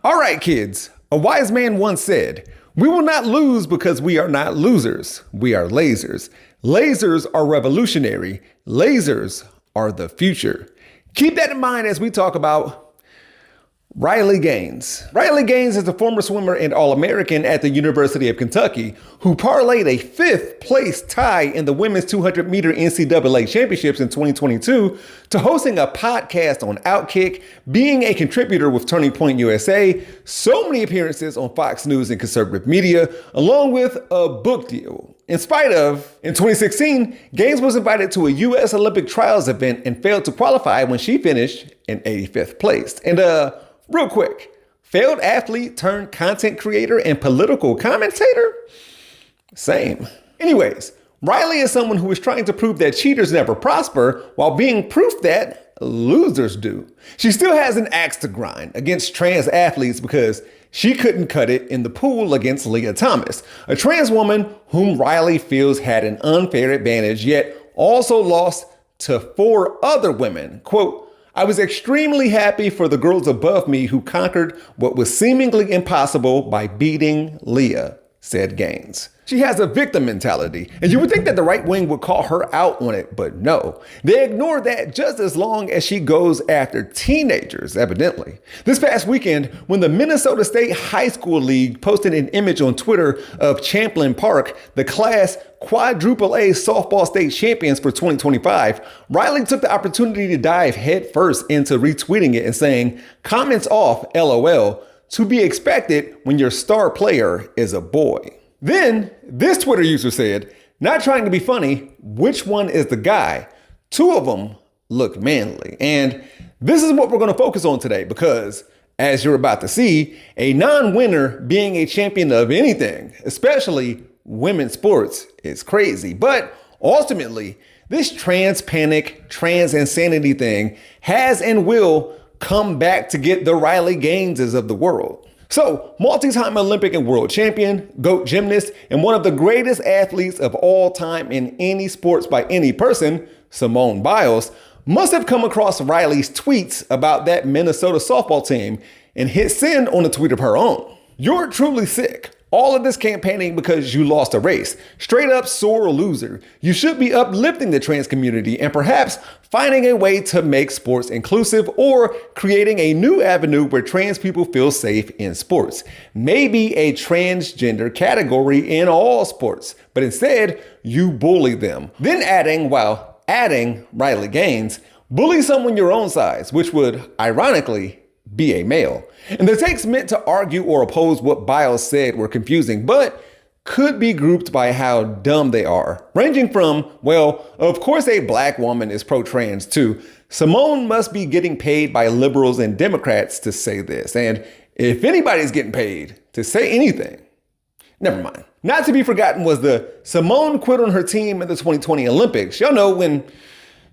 All right, kids. A wise man once said, "We will not lose because we are not losers. We are lasers. Lasers are revolutionary. Lasers are the future." Keep that in mind as we talk about Riley Gaines. Riley Gaines is a former swimmer and All-American at the University of Kentucky who parlayed a fifth place tie in the women's 200 meter NCAA championships in 2022 to hosting a podcast on Outkick, being a contributor with Turning Point USA, so many appearances on Fox News and conservative media, along with a book deal. In 2016, Gaines was invited to a U.S. Olympic trials event and failed to qualify when she finished in 85th place. And real quick, failed athlete turned content creator and political commentator? Same. Anyways, Riley is someone who is trying to prove that cheaters never prosper while being proof that losers do. She still has an axe to grind against trans athletes because she couldn't cut it in the pool against Leah Thomas, a trans woman whom Riley feels had an unfair advantage, yet also lost to 4 other women. Quote, "I was extremely happy for the girls above me who conquered what was seemingly impossible by beating Leah," said Gaines. She has a victim mentality, and you would think that the right wing would call her out on it, but no. They ignore that just as long as she goes after teenagers, evidently. This past weekend, when the Minnesota State High School League posted an image on Twitter of Champlain Park, the class quadruple A softball state champions for 2025, Riley took the opportunity to dive headfirst into retweeting it and saying, "Comments off, LOL, to be expected when your star player is a boy." Then this Twitter user said, "Not trying to be funny, which one is the guy? 2 of them look manly." And this is what we're going to focus on today because, as you're about to see, a non-winner being a champion of anything, especially women's sports, is crazy. But ultimately, this trans panic, trans insanity thing has and will come back to get the Riley Gaineses of the world. So, multi-time Olympic and world champion, GOAT gymnast, and one of the greatest athletes of all time in any sports by any person, Simone Biles, must have come across Riley's tweets about that Minnesota softball team and hit send on a tweet of her own. "You're truly sick. All of this campaigning because you lost a race. Straight up sore loser. You should be uplifting the trans community and perhaps finding a way to make sports inclusive or creating a new avenue where trans people feel safe in sports. Maybe a transgender category in all sports, but instead you bully them." Then adding, while adding Riley Gaines, "Bully someone your own size," which would ironically be a male. And the takes meant to argue or oppose what Biles said were confusing, but could be grouped by how dumb they are, ranging from, well, of course a black woman is pro-trans to Simone must be getting paid by liberals and Democrats to say this, and if anybody's getting paid to say anything, never mind. Not to be forgotten was the Simone quit on her team in the 2020 Olympics. Y'all know when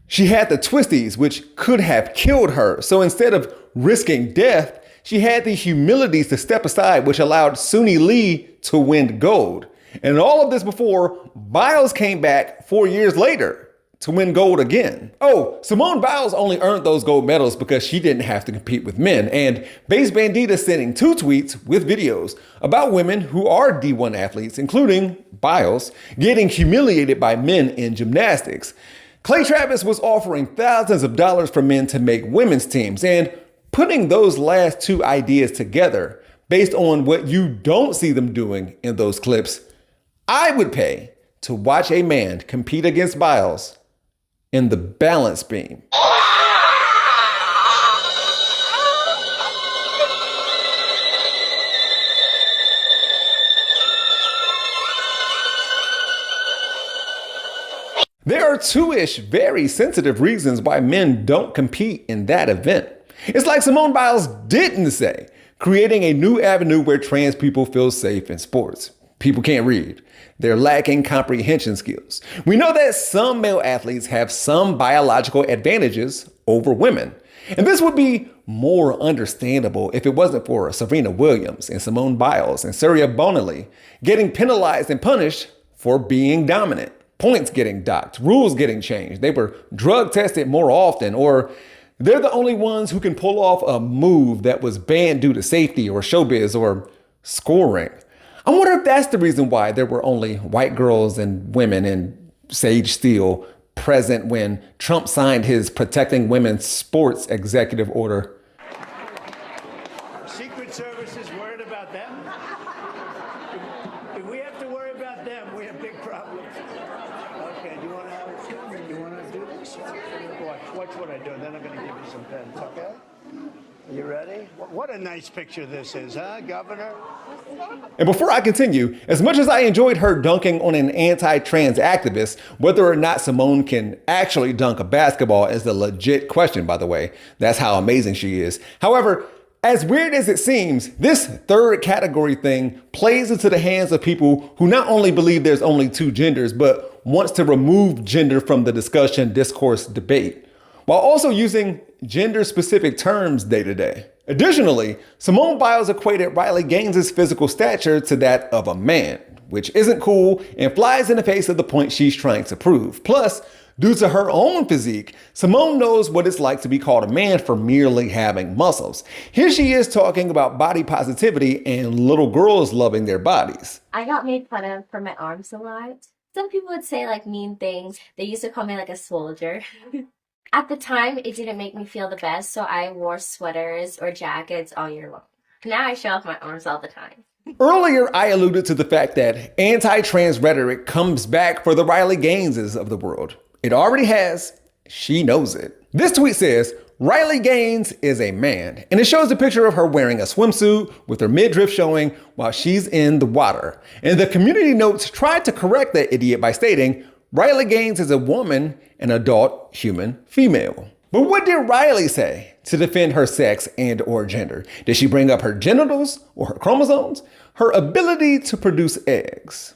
she had the twisties, which could have killed her. So instead of risking death, she had the humility to step aside, which allowed Suni Lee to win gold. And all of this before Biles came back 4 years later to win gold again. Oh, Simone Biles only earned those gold medals because she didn't have to compete with men. And Base Bandita sending 2 tweets with videos about women who are D1 athletes, including Biles, getting humiliated by men in gymnastics. Clay Travis was offering thousands of dollars for men to make women's teams, and putting those last 2 ideas together based on what you don't see them doing in those clips, I would pay to watch a man compete against Biles in the balance beam. There are 2-ish very sensitive reasons why men don't compete in that event. It's like Simone Biles didn't say, creating a new avenue where trans people feel safe in sports. People can't read. They're lacking comprehension skills. We know that some male athletes have some biological advantages over women. And this would be more understandable if it wasn't for Serena Williams and Simone Biles and Surya Bonali getting penalized and punished for being dominant. Points getting docked, rules getting changed. They were drug tested more often, or They're the only ones who can pull off a move that was banned due to safety or showbiz or scoring. I wonder if that's the reason why there were only white girls and women in Sage Steel present when Trump signed his Protecting Women's Sports Executive Order. Secret Service is worried about them. If we have to worry about them, we have big problems. Okay, do you want to have a film? You want to do this? Watch what I do, and then I'm going to give you some pens, okay? You ready? What a nice picture this is, huh, Governor? And before I continue, as much as I enjoyed her dunking on an anti-trans activist, whether or not Simone can actually dunk a basketball is a legit question, by the way. That's how amazing she is. However, as weird as it seems, this third category thing plays into the hands of people who not only believe there's only two genders, but wants to remove gender from the discussion, discourse, debate, while also using gender-specific terms day to day. Additionally, Simone Biles equated Riley Gaines' physical stature to that of a man, which isn't cool and flies in the face of the point she's trying to prove. Plus, due to her own physique, Simone knows what it's like to be called a man for merely having muscles. Here she is talking about body positivity and little girls loving their bodies. I got made fun of for my arms a lot. Some people would say like mean things. They used to call me like a soldier. At the time, it didn't make me feel the best, so I wore sweaters or jackets all year long. Now I show off my arms all the time. Earlier, I alluded to the fact that anti-trans rhetoric comes back for the Riley Gaineses of the world. It already has. She knows it. This tweet says, Riley Gaines is a man, and it shows a picture of her wearing a swimsuit with her midriff showing while she's in the water. And the community notes tried to correct that idiot by stating, Riley Gaines is a woman, an adult human female. But what did Riley say to defend her sex and or gender? Did she bring up her genitals or her chromosomes? Her ability to produce eggs?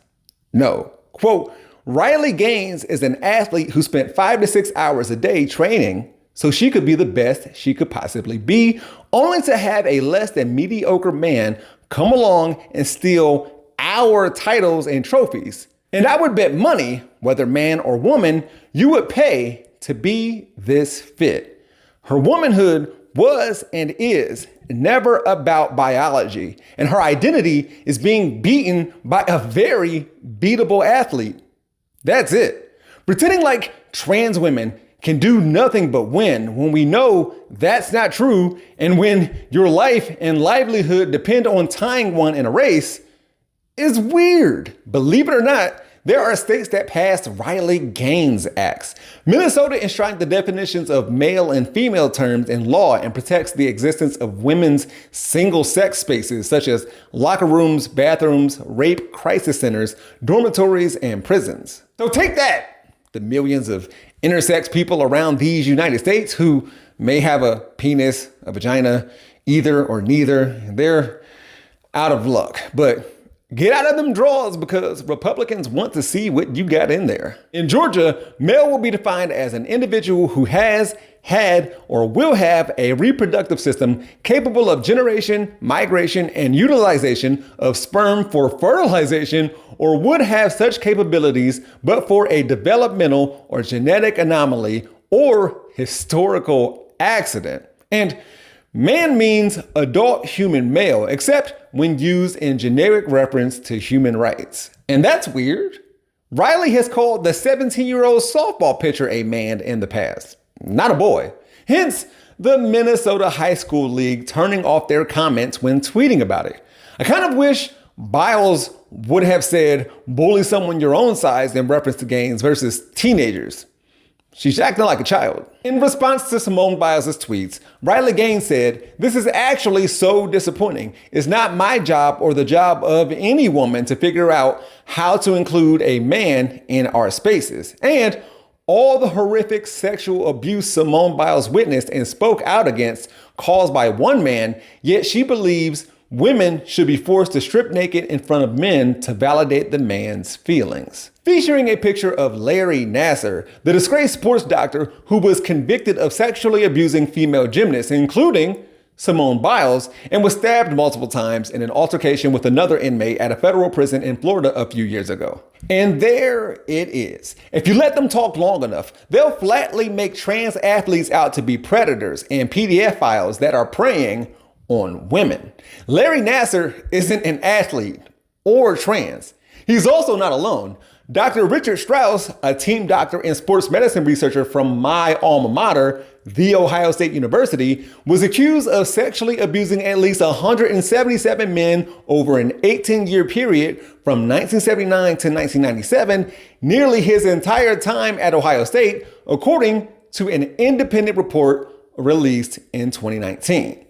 No. Quote, Riley Gaines is an athlete who spent 5 to 6 hours a day training so she could be the best she could possibly be, only to have a less than mediocre man come along and steal our titles and trophies. And I would bet money, whether man or woman, you would pay to be this fit. Her womanhood was and is never about biology, and her identity is being beaten by a very beatable athlete. That's it. Pretending like trans women can do nothing but win when we know that's not true, and when your life and livelihood depend on tying one in a race is weird. Believe it or not, there are states that passed Riley Gaines Acts. Minnesota enshrined the definitions of male and female terms in law and protects the existence of women's single-sex spaces such as locker rooms, bathrooms, rape crisis centers, dormitories, and prisons. So take that, the millions of intersex people around these United States who may have a penis, a vagina, either or neither. They're out of luck, but get out of them drawers because Republicans want to see what you got in there. In Georgia, male will be defined as an individual who has, had, or will have a reproductive system capable of generation, migration, and utilization of sperm for fertilization, or would have such capabilities but for a developmental or genetic anomaly or historical accident. And man means adult human male, except when used in generic reference to human rights. And that's weird. Riley has called the 17-year-old softball pitcher a man in the past, not a boy. Hence, the Minnesota High School League turning off their comments when tweeting about it. I kind of wish Biles would have said, bully someone your own size in reference to Gaines versus teenagers. She's acting like a child. In response to Simone Biles' tweets, Riley Gaines said, "This is actually so disappointing. It's not my job or the job of any woman to figure out how to include a man in our spaces." And all the horrific sexual abuse Simone Biles witnessed and spoke out against caused by one man, yet she believes women should be forced to strip naked in front of men to validate the man's feelings. Featuring a picture of Larry Nassar, the disgraced sports doctor who was convicted of sexually abusing female gymnasts, including Simone Biles, and was stabbed multiple times in an altercation with another inmate at a federal prison in Florida a few years ago. And there it is. If you let them talk long enough, they'll flatly make trans athletes out to be predators and PDF files that are preying on women. Larry Nassar isn't an athlete or trans. He's also not alone. Dr. Richard Strauss, a team doctor and sports medicine researcher from my alma mater, The Ohio State University, was accused of sexually abusing at least 177 men over an 18-year period from 1979 to 1997, nearly his entire time at Ohio State, according to an independent report released in 2019.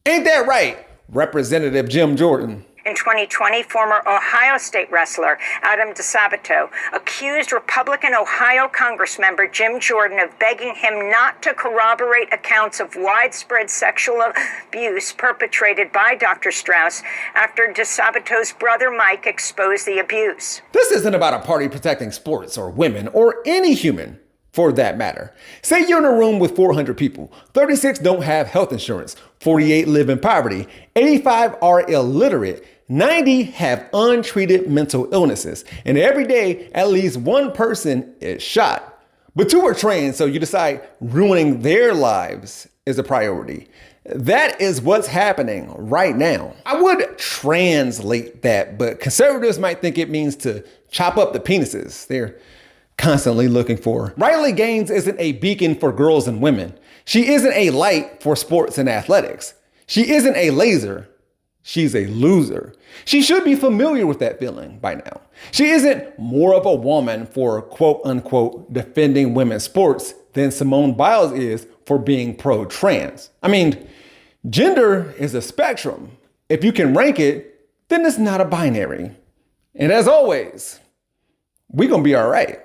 Ain't that right, Representative Jim Jordan? In 2020, former Ohio State wrestler Adam DeSabato accused Republican Ohio Congressmember Jim Jordan of begging him not to corroborate accounts of widespread sexual abuse perpetrated by Dr. Strauss after DeSabato's brother Mike exposed the abuse. This isn't about a party protecting sports or women or any human, for that matter. Say you're in a room with 400 people. 36 don't have health insurance. 48 live in poverty. 85 are illiterate. 90 have untreated mental illnesses. And every day, at least one person is shot. But 2 are trans, so you decide ruining their lives is a priority. That is what's happening right now. I would translate that, but conservatives might think it means to chop up the penises they're constantly looking for. Riley Gaines isn't a beacon for girls and women. She isn't a light for sports and athletics. She isn't a laser. She's a loser. She should be familiar with that feeling by now. She isn't more of a woman for quote unquote defending women's sports than Simone Biles is for being pro-trans. I mean, gender is a spectrum. If you can rank it, then it's not a binary. And as always, we're gonna be all right.